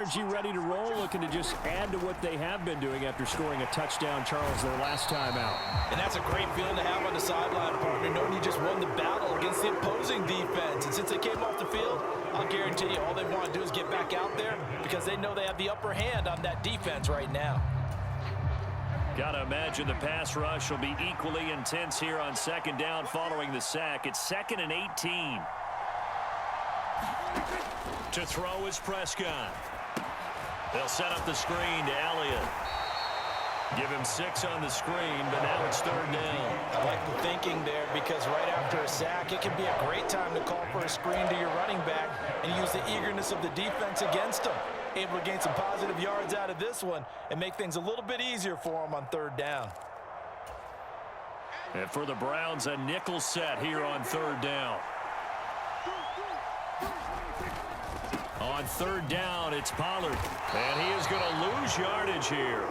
Energy ready to roll, looking to just add to what they have been doing after scoring a touchdown, Charles, their last time out. And that's a great feeling to have on the sideline, partner, knowing you just won the battle against the opposing defense. And since they came off the field, I'll guarantee you all they want to do is get back out there because they know they have the upper hand on that defense right now. Got to imagine the pass rush will be equally intense here on second down following the sack. It's 2nd and 18. To throw is Prescott. They'll set up the screen to Elliott. Give him 6 on the screen, but now it's 3rd down. I like the thinking there because right after a sack, it can be a great time to call for a screen to your running back and use the eagerness of the defense against him. Able to gain some positive yards out of this one and make things a little bit easier for him on 3rd down. And for the Browns, a nickel set here on 3rd down. On 3rd down, it's Pollard. And he is going to lose yardage here.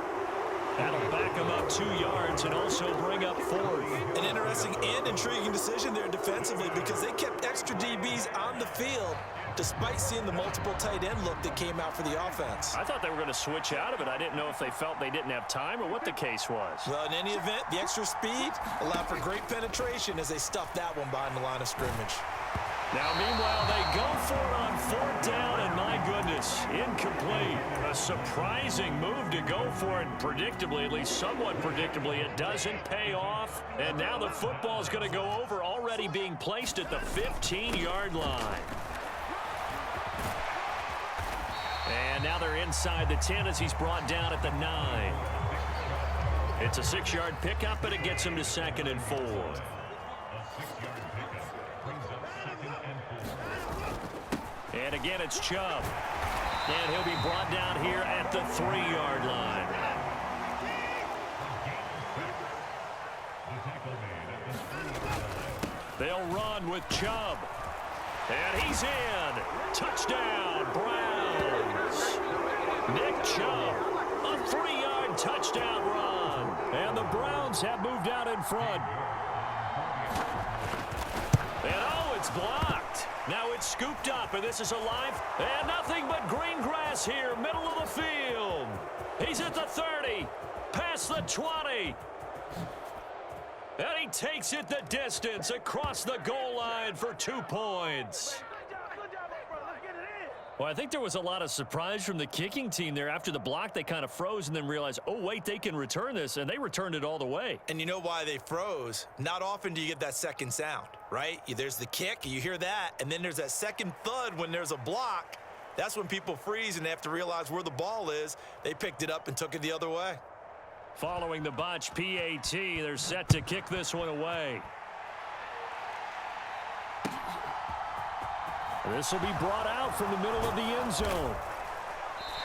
That'll back him up 2 yards and also bring up 4th. An interesting and intriguing decision there defensively because they kept extra DBs on the field despite seeing the multiple tight end look that came out for the offense. I thought they were going to switch out of it. I didn't know if they felt they didn't have time or what the case was. Well, in any event, the extra speed allowed for great penetration as they stuffed that one behind the line of scrimmage. Now, meanwhile, they go for it on 4th down, and my goodness, incomplete. A surprising move to go for it, predictably, at least somewhat predictably. It doesn't pay off, and now the football's going to go over, already being placed at the 15-yard line. And now they're inside the 10 as he's brought down at the 9. It's a 6-yard pickup, but it gets him to 2nd and 4. And again, it's Chubb. And he'll be brought down here at the 3-yard line. They'll run with Chubb. And he's in. Touchdown, Browns. Nick Chubb, a 3-yard touchdown run. And the Browns have moved out in front. And oh, it's blocked. Now it's scooped up, and this is alive. And nothing but green grass here, middle of the field. He's at the 30, past the 20. And he takes it the distance across the goal line for 2 points. Well, I think there was a lot of surprise from the kicking team there. After the block, they kind of froze and then realized, oh, wait, they can return this, and they returned it all the way. And you know why they froze? Not often do you get that second sound, right? There's the kick, you hear that, and then there's that second thud when there's a block. That's when people freeze and they have to realize where the ball is. They picked it up and took it the other way. Following the botch PAT, they're set to kick this one away. This will be brought out from the middle of the end zone.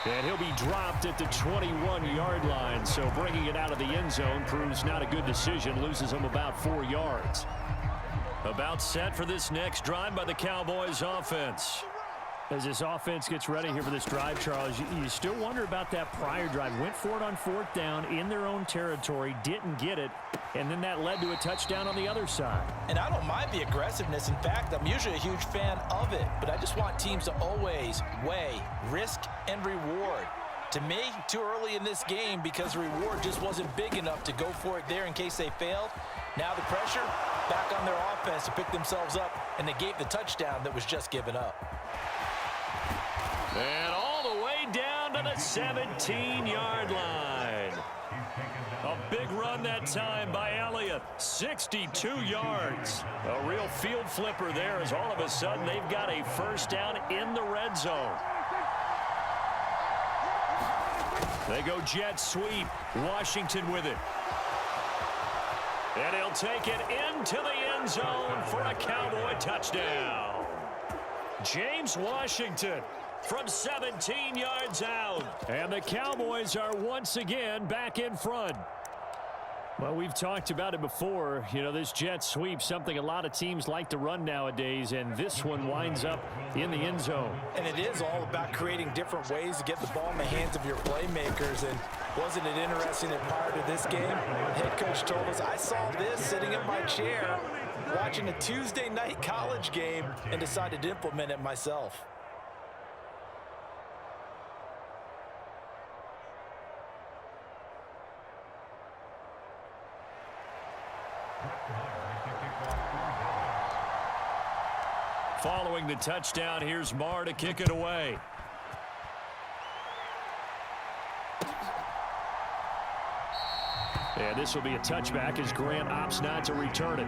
And he'll be dropped at the 21-yard line. So bringing it out of the end zone proves not a good decision. Loses him about 4 yards. About set for this next drive by the Cowboys offense. As this offense gets ready here for this drive, Charles, you still wonder about that prior drive. Went for it on 4th down in their own territory, didn't get it, and then that led to a touchdown on the other side. And I don't mind the aggressiveness. In fact, I'm usually a huge fan of it, but I just want teams to always weigh risk and reward. To me, too early in this game because the reward just wasn't big enough to go for it there in case they failed. Now the pressure back on their offense to pick themselves up, and they gave the touchdown that was just given up. And all the way down to the 17-yard line. A big run that time by Elliott. 62 yards. A real field flipper there as all of a sudden they've got a first down in the red zone. They go jet sweep. Washington with it. And he'll take it into the end zone for a Cowboy touchdown. James Washington from 17 yards out. And the Cowboys are once again back in front. Well, we've talked about it before. You know, this jet sweep, something a lot of teams like to run nowadays, and this one winds up in the end zone. And it is all about creating different ways to get the ball in the hands of your playmakers. And wasn't it interesting that prior to this game, the head coach told us, I saw this sitting in my chair watching a Tuesday night college game and decided to implement it myself. Following the touchdown, here's Marr to kick it away. And this will be a touchback as Grant opts not to return it.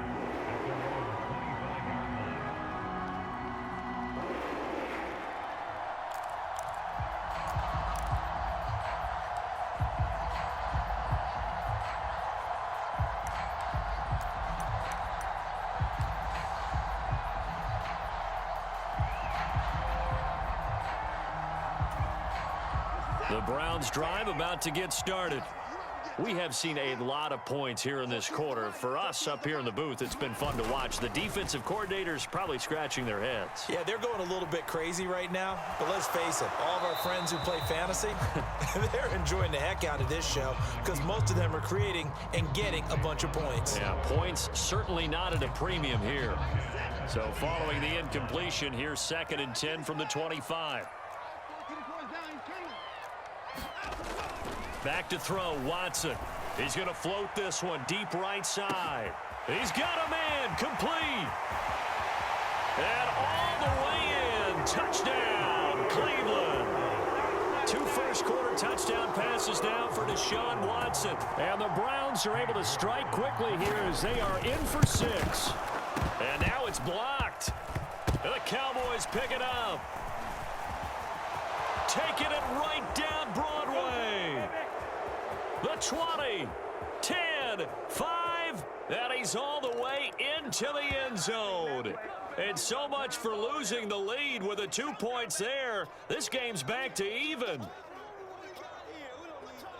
The Browns drive about to get started. We have seen a lot of points here in this quarter. For us up here in the booth, it's been fun to watch. The defensive coordinators probably scratching their heads. Yeah, they're going a little bit crazy right now. But let's face it, all of our friends who play fantasy, they're enjoying the heck out of this show because most of them are creating and getting a bunch of points. Yeah, points certainly not at a premium here. So following the incompletion, here's 2nd and 10 from the 25. Back to throw, Watson. He's going to float this one deep right side. He's got a man, complete. And all the way in, touchdown, Cleveland. 2 first-quarter touchdown passes now for Deshaun Watson. And the Browns are able to strike quickly here as they are in for 6. And now it's blocked. And the Cowboys pick it up. Taking it right down Broadway. The 20, 10, 5, and he's all the way into the end zone. And so much for losing the lead with the 2 points there. This game's back to even.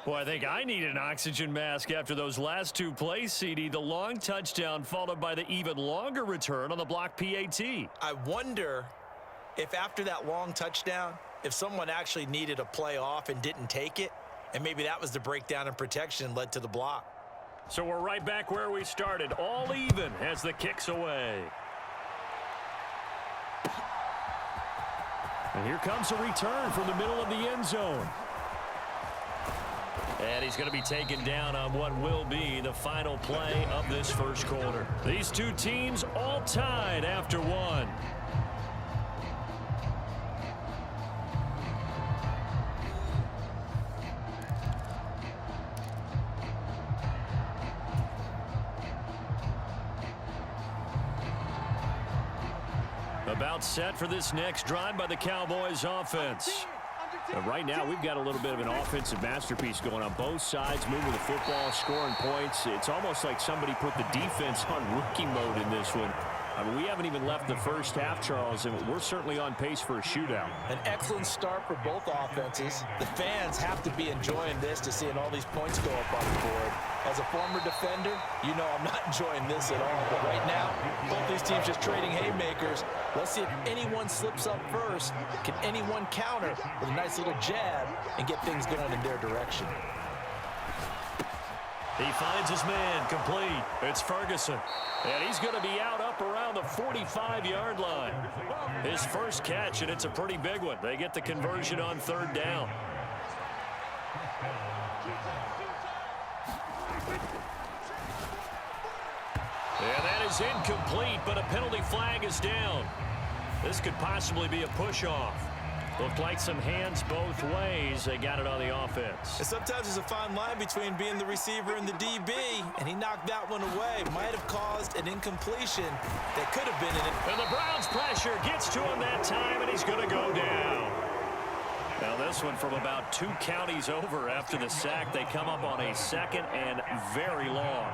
Boy, I think I need an oxygen mask after those last 2 plays, CD. The long touchdown followed by the even longer return on the block PAT. I wonder if after that long touchdown, if someone actually needed a play off and didn't take it, and maybe that was the breakdown in protection led to the block. So we're right back where we started, all even as the kick's away. And here comes a return from the middle of the end zone. And he's going to be taken down on what will be the final play of this first quarter. These 2 teams all tied after 1. About set for this next drive by the Cowboys offense. And right now, we've got a little bit of an offensive masterpiece going on. Both sides moving the football, scoring points. It's almost like somebody put the defense on rookie mode in this one. I mean, we haven't even left the first half, Charles, and we're certainly on pace for a shootout. An excellent start for both offenses. The fans have to be enjoying this to seeing all these points go up on the board. As a former defender, you know I'm not enjoying this at all. But right now, both these teams just trading haymakers. Let's see if anyone slips up first. Can anyone counter with a nice little jab and get things going in their direction? He finds his man, complete. It's Ferguson. And he's going to be out up around the 45-yard line. His first catch, and it's a pretty big one. They get the conversion on 3rd down. And that is incomplete, but a penalty flag is down. This could possibly be a push-off. Looked like some hands both ways. They got it on the offense. And sometimes there's a fine line between being the receiver and the DB, and he knocked that one away. Might have caused an incompletion that could have been in it. And the Browns pressure gets to him that time, and he's going to go down. Now this one from about 2 counties over after the sack. They come up on a 2nd and very long.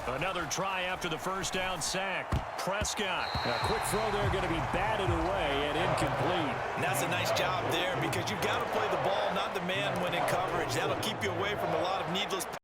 Another try after the first down sack. Prescott. A quick throw there going to be batted away and incomplete. And that's a nice job there because you've got to play the ball, not the man when in coverage. That'll keep you away from a lot of needless